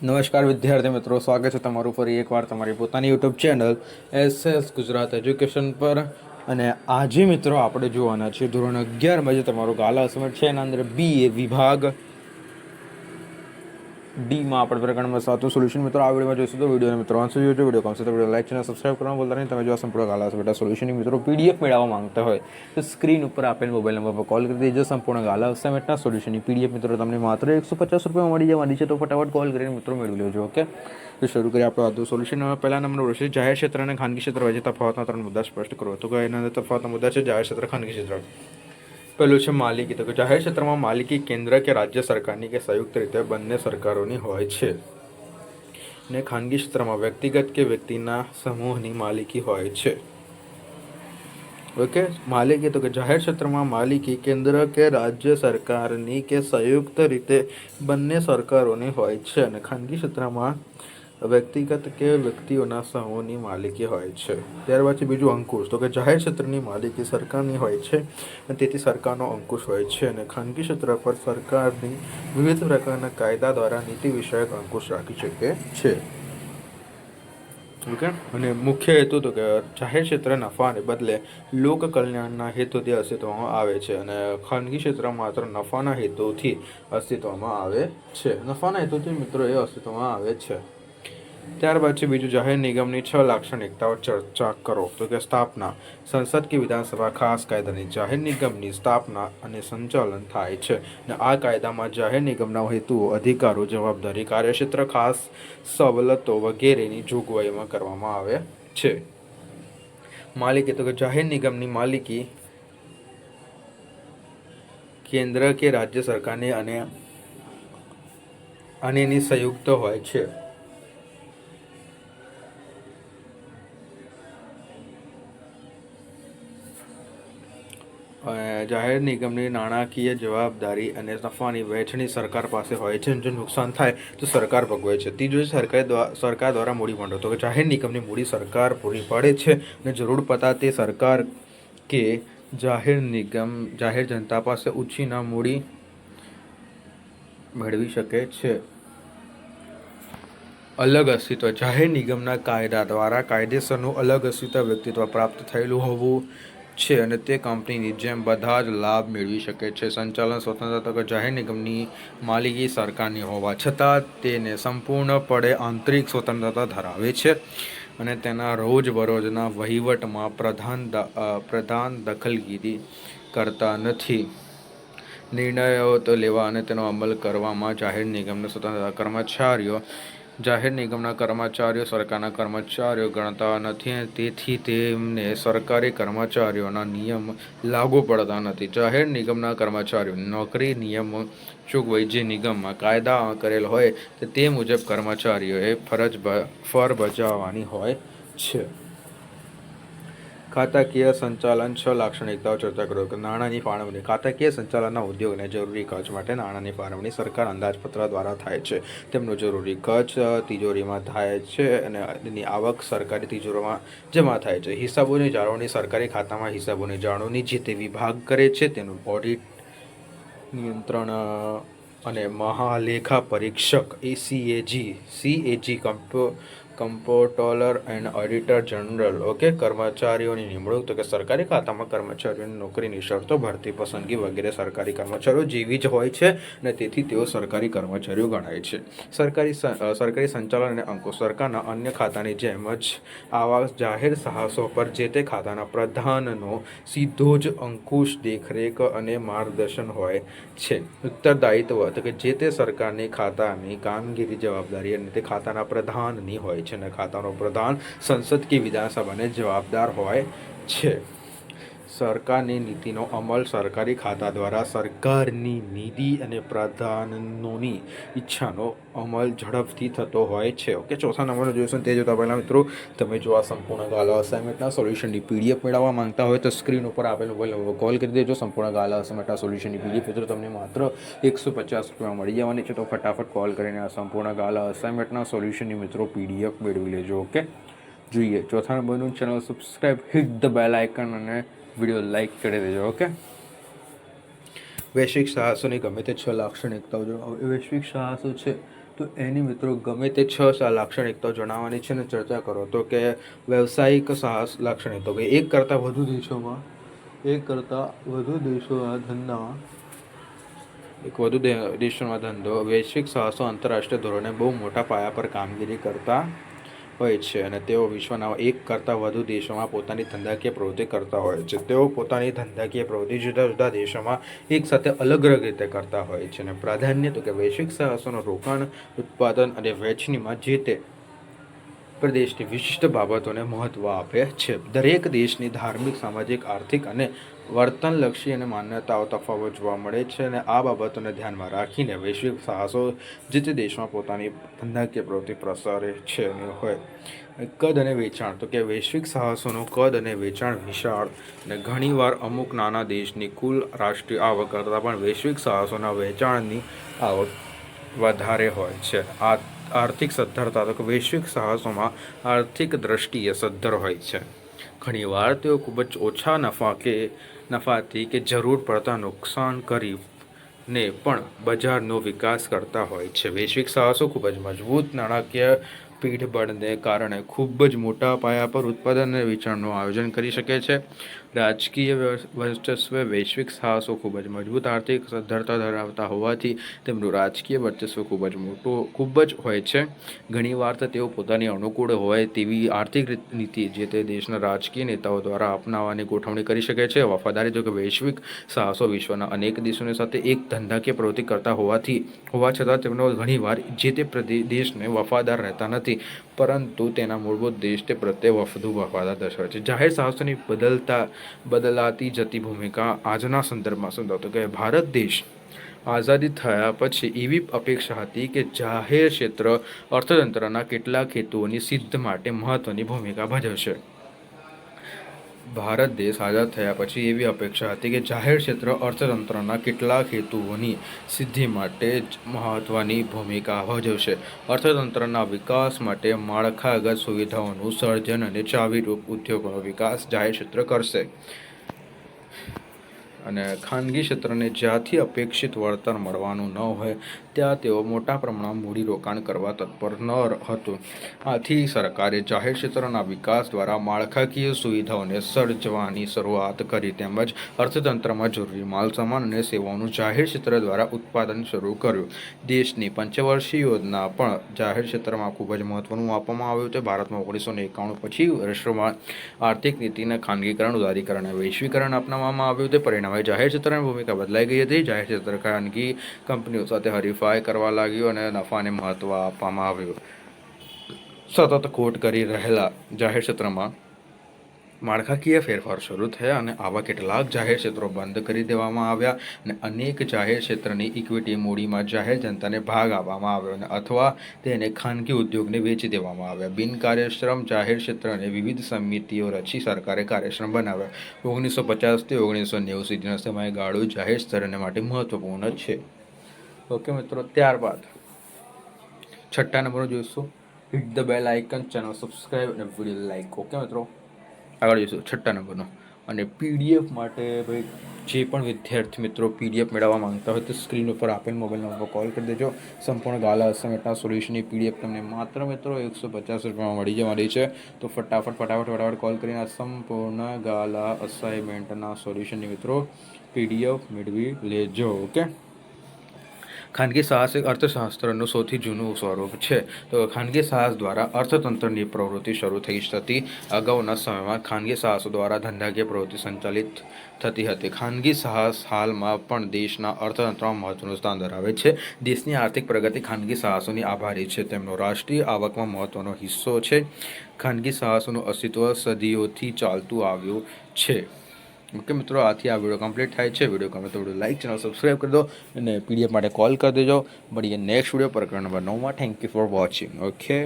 નમસ્કાર વિદ્યાર્થી મિત્રો, સ્વાગત છે તમારું ફરી એકવાર તમારી પોતાની YouTube channel SS Gujarat education પર. અને આજે મિત્રો આપણે જોવાના છે ધોરણ 11માં જે તમારો ગાલા અસાઇનમેન્ટ છે એના અંદર બી એ વિભાગ ડીમાં આપણે પ્રકરણમાં સાતનું સોલ્યુશન મિત્રો આ વિડીયોમાં જોઈશું. તો વિડીયોને મિત્રો અંત સુધી જોજો. વિડીયો ગમશે તો વિડીયો લાઈક ચેનલ સબસ્ક્રાઈબ કરવાનું ભૂલતા નહીં. તમે જો આ સંપૂર્ણ ગાલા અસાઇનમેન્ટ સોલ્યુશનની મિત્રો પીડીએફ મેળવવા માંગતા હોય તો સ્ક્રીન ઉપર આપેલ મોબાઈલ નંબર પર કોલ કરી દેજો. સંપૂર્ણ ગાલા અસાઇનમેન્ટના સોલ્યુશનની પીડીએફ મિત્રો તમને માત્ર 150 રૂપિયામાં મળી જવાની છે. તો ફટાફટ કોલ કરીને મિત્રો મેળવી લેજો. ઓકે, તો શરૂ કરીએ આપણું આજનું સોલ્યુશન. પહેલા નંબર છે જાહેર ક્ષેત્ર અને ખાનગી ક્ષેત્ર વચ્ચે તફાવતના 3 મુદ્દા સ્પષ્ટ કરો. તો એના અંદર તફાવતના મુદ્દા છે જાહેર ક્ષેત્ર, ખાનગી ક્ષેત્ર. પેલું છે માલિકી. તો કે જાહેર ક્ષેત્રમાં માલિકી કેન્દ્ર કે રાજ્ય સરકારની કે સંયુક્ત રીતે બંને સરકારોની હોય છે. ને ખાનગી ક્ષેત્રમાં વ્યક્તિગત કે વ્યક્તિના સમૂહની માલિકી હોય છે. ઓકે, માલિકી તો કે જાહેર ક્ષેત્રમાં માલિકી કેન્દ્ર કે રાજ્ય સરકારની કે સંયુક્ત રીતે બંને સરકારોની હોય છે. અને ખાનગી ક્ષેત્રમાં વ્યક્તિગત કે વ્યક્તિઓના સમૂહની માલિકી હોય છે. ત્યારબાદ છે બીજું અંકુશ. તો કે જાહેર ક્ષેત્રની માલિકી સરકારની હોય છે અને તેથી સરકારનો અંકુશ હોય છે. અને ખાનગી ક્ષેત્ર પર સરકારની વિવિધ પ્રકારના કાયદા દ્વારા નીતિ વિષયક અંકુશ રાખી શકે છે. ઓકે, અને મુખ્ય હેતુ તો કે જાહેર ક્ષેત્ર નફાને બદલે લોક કલ્યાણના હેતુથી અસ્તિત્વમાં આવે છે અને ખાનગી ક્ષેત્ર માત્ર નફાના હેતુથી અસ્તિત્વમાં આવે છે. નફાના હેતુથી મિત્રો એ અસ્તિત્વમાં આવે છે. ત્યારબાદ છે બીજું જાહેર નિગમની 6 લાક્ષણિકતાઓ ચર્ચા કરો. તો કે સ્થાપના. સંસદ કે વિધાનસભા ખાસ કાયદાની જાહેર નિગમની સ્થાપના અને સંચાલન થાય છે. અને આ કાયદામાં જાહેર નિગમના હેતુઓ, અધિકારો, જવાબદારી, કાર્યક્ષેત્ર, ખાસ સવલતો વગેરેની જોગવાઈમાં કરવામાં આવે છે. માલિકી. તો કે જાહેર નિગમની માલિકી કેન્દ્ર કે રાજ્ય સરકારની અને એની સંયુક્ત હોય છે. જાહેર નિગમની નાણાકીય જવાબદારી અને નફાની વહેંચણી સરકાર પાસે હોય છે. જો નુકસાન થાય તો સરકાર ભોગવે છે. ત્રીજું સરકાર દ્વારા મૂડી ભંડોળ. તો કે જાહેર નિગમની મૂડી સરકાર પૂરી પાડે છે અને જરૂર પડતા તે સરકાર કે જાહેર જનતા પાસે ઉછીના મૂડી મેળવી શકે છે. અલગ અસ્તિત્વ. જાહેર નિગમના કાયદા દ્વારા કાયદેસરનું અલગ અસ્તિત્વ વ્યક્તિત્વ પ્રાપ્ત થયેલું હોવું છે અને તે કંપનીની જેમ બધા જ લાભ મેળવી શકે છે. સંચાલન સ્વતંત્રતા. તો જાહેર નિગમની માલિકી સરકારની હોવા છતાં તેને સંપૂર્ણપણે આંતરિક સ્વતંત્રતા ધરાવે છે અને તેના રોજબરોજના વહીવટમાં પ્રધાન દખલગીરી કરતા નથી. નિર્ણયો તો લેવા અને તેનો અમલ કરવામાં જાહેર નિગમના સ્વતંત્ર જાહેર નિગમના કર્મચારીઓ સરકારના કર્મચારીઓ ગણતા નથી અને તેથી તેમને સરકારી કર્મચારીઓના નિયમ લાગુ પડતા નથી. જાહેર નિગમના કર્મચારીઓની નોકરી નિયમો જોગવાઈ જે નિગમમાં કાયદા કરેલ હોય તે મુજબ કર્મચારીઓએ ફરજ બજાવવાની હોય છે. ખાતાકીય સંચાલન 6 લાક્ષણિકતાઓ ચર્ચા કરો. નાણાંની ફાળવણી. ખાતાકીય સંચાલનના ઉદ્યોગને જરૂરી ખર્ચ માટે નાણાંની ફાળવણી સરકાર અંદાજપત્ર દ્વારા થાય છે. તેમનો જરૂરી ખર્ચ તિજોરીમાં થાય છે અને તેની આવક સરકારી તિજોરીમાં જમા થાય છે. હિસાબોની જાળવણી. સરકારી ખાતામાં હિસાબોની જાળવણી જે તે વિભાગ કરે છે. તેનું ઓડિટ, નિયંત્રણ અને મહાલેખા પરીક્ષક CAG comptroller and auditor general. Okay, કર્મચારીઓની નિમણૂક. તો કે સરકારી ખાતામાં કર્મચારીઓની નોકરીની શરતો, ભરતી, પસંદગી વગેરે સરકારી કર્મચારીઓ જેવી જ હોય છે અને તેથી તેઓ સરકારી કર્મચારીઓ ગણાય છે. સરકારી સંચાલન અને અંકુશ. સરકારના અન્ય ખાતાની જેમ જ આવા જાહેર સાહસો પર જે તે ખાતાના પ્રધાનનો સીધો જ અંકુશ, દેખરેખ અને માર્ગદર્શન હોય છે. ઉત્તરદાયિત્વ. તો કે જે તે સરકારની ખાતાની કામગીરી જવાબદારી અને તે ખાતાના પ્રધાનની હોય છે અને ખાતાનો પ્રધાન સંસદ કે વિધાનસભાને જવાબદાર હોય છે. સરકારની નીતિનો અમલ. સરકારી ખાતા દ્વારા સરકારની નીતિ અને પ્રધાનોની ઈચ્છાનો અમલ ઝડપથી થતો હોય છે. ઓકે, ચોથા નંબરનો જોઈશું તે જોતા પહેલાં મિત્રો તમે જો આ સંપૂર્ણ ગાલા અસાઇનમેન્ટના સોલ્યુશનની પીડીએફ મેળવવા માંગતા હોય તો સ્ક્રીન ઉપર આપેલ મોબાઈલ નંબર કોલ કરી દેજો. સંપૂર્ણ ગાલા અસાઇનમેન્ટના સોલ્યુશનની પીડીએફ મિત્રો તમને માત્ર 150 રૂપિયામાં મળી જવાની છે. તો ફટાફટ કોલ કરીને આ સંપૂર્ણ ગાલા અસાઇનમેન્ટના સોલ્યુશનની મિત્રો પીડીએફ મેળવી લેજો. ઓકે, જોઈએ ચોથા નંબરનું channel subscribe, hit the bell icon અને વિડીયો લાઈક કરી દેજો. ઓકે, વૈશ્વિક સાહસોની ગમે તે 6 લાક્ષણિકતાઓ. વૈશ્વિક સાહસો છે તો એની મિત્રો ગમે તે 6 લાક્ષણિકતાઓ જણાવવાની છે ને ચર્ચા કરો. તો કે વ્યવસાયિક સાહસ લાક્ષણિકતાઓ કે એક કરતાં વધુ દેશોમાં ધંધો, વૈશ્વિક સાહસો આંતરરાષ્ટ્રીય ધોરણે બહુ મોટા પાયા પર કામગીરી કરતા હોય છે અને તેઓ વિશ્વના એક કરતાં વધુ દેશોમાં પોતાની ધંધાકીય પ્રવૃત્તિ કરતા હોય છે. તેઓ પોતાની ધંધાકીય પ્રવૃત્તિ જુદા જુદા દેશોમાં એક સાથે અલગ અલગ રીતે કરતા હોય છે. અને પ્રાધાન્ય તો કે વૈશ્વિક સાહસોનું રોકાણ, ઉત્પાદન અને વહેંચણીમાં જે તે પ્રદેશની વિશિષ્ટ બાબતોને મહત્ત્વ આપે છે. દરેક દેશની ધાર્મિક, સામાજિક, આર્થિક અને વર્તનલક્ષી અને માન્યતાઓ તફાવત જોવા મળે છે અને આ બાબતોને ધ્યાનમાં રાખીને વૈશ્વિક સાહસો જે તે દેશમાં પોતાની ધંધાકીય પ્રવૃત્તિ પ્રસારે છે હોય. કદ અને વેચાણ તો કે વૈશ્વિક સાહસોનું કદ અને વેચાણ વિશાળ અને ઘણીવાર અમુક નાના દેશની કુલ રાષ્ટ્રીય આવક કરતાં પણ વૈશ્વિક સાહસોના વેચાણની આવક વધારે હોય છે. આર્થિક સદ્ધરતા તો કે વૈશ્વિક સાહસોમાં આર્થિક દ્રષ્ટિએ સદ્ધર હોય છે. ઘણીવાર તેઓ ખૂબ જ ઓછા નફાથી કે જરૂર પડતા નુકસાન કરીને પણ બજારનો વિકાસ કરતા હોય છે. વૈશ્વિક સાહસો ખૂબ જ મજબૂત નાણાકીય પીઠબળને કારણે ખૂબ જ મોટા પાયા પર ઉત્પાદન અને વેચાણનું આયોજન કરી શકે છે. રાજકીય વર્ચસ્વ વૈશ્વિક સાહસો ખૂબ જ મજબૂત આર્થિક સદ્ધરતા ધરાવતા હોવાથી તેમનું રાજકીય વર્ચસ્વ ખૂબ જ હોય છે. ઘણીવાર તો તેઓ પોતાની અનુકૂળ હોય તેવી આર્થિક નીતિ જે તે દેશના રાજકીય નેતાઓ દ્વારા અપનાવવાની ગોઠવણી કરી શકે છે. વફાદારી તો કે વૈશ્વિક સાહસો વિશ્વના અનેક દેશોની સાથે એક ધંધાકીય પ્રવૃત્તિ કરતા હોવા છતાં તેમનો ઘણીવાર જે તે દેશને વફાદાર રહેતા નથી, પરંતુ તેના મૂળભૂત દેશ તે પ્રત્યે વધુ વફાદાર દર્શાવે છે. જાહેર સાહસોની બદલાતી જતી ભૂમિકા આજના સંદર્ભમાં સમજાવતો કે ભારત દેશ આઝાદી થયા પછી એવી અપેક્ષા હતી કે જાહેર ક્ષેત્ર અર્થતંત્રના કેટલાક હેતુઓની સિદ્ધિ માટે મહત્વની ભૂમિકા ભજવશે. ભારત દેશ આઝાદ થયા પછી એવી અપેક્ષા હતી કે જાહેર ક્ષેત્ર અર્થતંત્રના કેટલાક હેતુઓની સિદ્ધિ માટે મહત્વની ભૂમિકા ભજવશે. અર્થતંત્રના વિકાસ માટે માળખાગત સુવિધાઓનું સર્જન અને ચાવીરૂપ ઉદ્યોગોનો વિકાસ જાહેર ક્ષેત્ર કરશે. અને ખાનગી ક્ષેત્રને જ્યાંથી અપેક્ષિત વળતર મળવાનું ન હોય ત્યાં તેઓ મોટા પ્રમાણમાં મૂડીરોકાણ કરવા તત્પર ન હતું. આથી સરકારે જાહેર ક્ષેત્રના વિકાસ દ્વારા માળખાકીય સુવિધાઓને સર્જવાની શરૂઆત કરી તેમજ અર્થતંત્રમાં જરૂરી માલસામાન અને સેવાઓનું જાહેર ક્ષેત્ર દ્વારા ઉત્પાદન શરૂ કર્યું. દેશની પંચવર્ષીય યોજના પણ જાહેર ક્ષેત્રમાં ખૂબ જ મહત્વનું આપવામાં આવ્યું છે. ભારતમાં 1991 પછી વર્ષોમાં આર્થિક નીતિના ખાનગીકરણ, ઉદારીકરણ અને વૈશ્વિકરણ અપનાવવામાં આવ્યું છે. પરિણામે જાહેર ક્ષેત્રની ભૂમિકા બદલાઈ ગઈ હતી. જાહેર ક્ષેત્ર ખાનગી કંપનીઓ સાથે હરીફાઈ કરવા લાગ્યું અને નફાને મહત્વ આપવામાં આવ્યું. સતત ખોટ કરી રહેલા જાહેર ક્ષેત્રમાં માળખાકીય ફેરફાર શરૂ થયા અને આવા કેટલાક જાહેર ક્ષેત્રો બંધ કરી દેવામાં આવ્યા અને અનેક જાહેર ક્ષેત્રની ઇક્વિટી મૂડીમાં જાહેર જનતાને ભાગ આપવામાં આવ્યો અથવા તેને ખાનગી ઉદ્યોગને વેચી દેવામાં આવ્યા. બિનકાર્યક્ષમ જાહેર ક્ષેત્રને વિવિધ સમિતિઓ રચી સરકારે કાર્યક્ષમ બનાવ્યા. 1950 થી 1990 સુધીનો સમયગાળો જાહેર ક્ષેત્ર માટે મહત્વપૂર્ણ છે. ઓકે મિત્રો, ત્યારબાદ 6 નંબરનો જોઈશું. Hit the bell icon, channel subscribe અને વિડીયો લાઈક. ઓકે મિત્રો, આગળ જોઈશું 6 નંબરનો. અને પીડીએફ માટે ભાઈ જે પણ વિદ્યાર્થી મિત્રો પીડીએફ મેળવવા માંગતા હોય તો સ્ક્રીન ઉપર આપેલ મોબાઈલ નંબર પર કોલ કરી દેજો. સંપૂર્ણ ગાલા અસાઇનમેન્ટના સોલ્યુશનની પીડીએફ તમને માત્ર મિત્રો 150 રૂપિયામાં મળી જવાની છે. તો ફટાફટ કોલ કરીને સંપૂર્ણ ગાલા અસાઇનમેન્ટના સોલ્યુશનની મિત્રો પીડીએફ મેળવી લેજો. ઓકે. ખાનગી સાહસ એક અર્થશાસ્ત્રનું સૌથી જૂનું સ્વરૂપ છે. તો ખાનગી સાહસ દ્વારા અર્થતંત્રની પ્રવૃત્તિ શરૂ થઈ હતી. અગાઉના સમયમાં ખાનગી સાહસો દ્વારા ધંધાકીય પ્રવૃત્તિ સંચાલિત થતી હતી. ખાનગી સાહસ હાલમાં પણ દેશના અર્થતંત્રમાં મહત્વનું સ્થાન ધરાવે છે. દેશની આર્થિક પ્રગતિ ખાનગી સાહસોની આભારી છે. તેમનો રાષ્ટ્રીય આવકમાં મહત્વનો હિસ્સો છે. ખાનગી સાહસોનું અસ્તિત્વ સદીઓથી ચાલતું આવ્યું છે. ઓકે મિત્રો, આથી આ વિડીયો કમ્પ્લીટ થાય છે. વિડીયો ગમે તો વિડીયો લાઈક, ચેનલ સબસ્ક્રાઈબ કરી દો અને પીડીએફ માટે કોલ કરી દેજો. મળીએ નેક્સ્ટ વિડીયો પ્રકરણ નંબર 9માં. Thank you for watching. Okay.